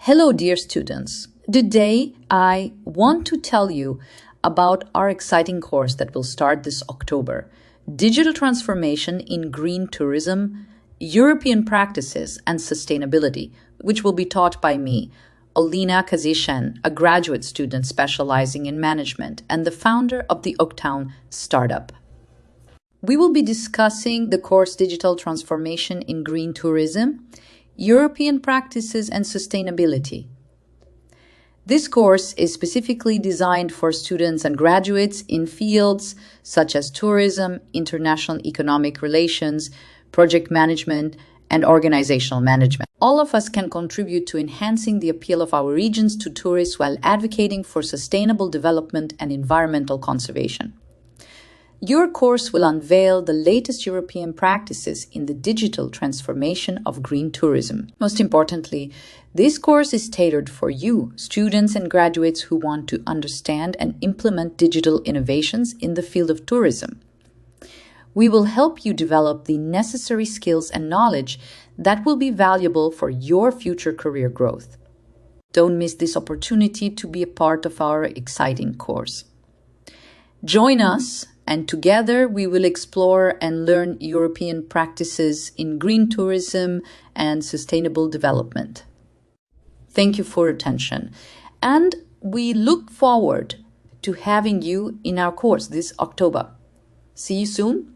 Hello, dear students. Today, I want to tell you about our exciting course that will start this October, Digital Transformation in Green Tourism, European Practices and Sustainability, which will be taught by me, Olena Kasian, a graduate student specializing in management and the founder of the Oaktown startup. We will be discussing the course Digital Transformation in Green Tourism, European Practices and Sustainability. This course is specifically designed for students and graduates in fields such as tourism, international economic relations, project management, and organizational management. All of us can contribute to enhancing the appeal of our regions to tourists while advocating for sustainable development and environmental conservation. Your course will unveil the latest European practices in the digital transformation of green tourism. Most importantly, this course is tailored for you, students and graduates who want to understand and implement digital innovations in the field of tourism. We will help you develop the necessary skills and knowledge that will be valuable for your future career growth. Don't miss this opportunity to be a part of our exciting course. Join us, and together we will explore and learn European practices in green tourism and sustainable development. Thank you for your attention, and we look forward to having you in our course this October. See you soon.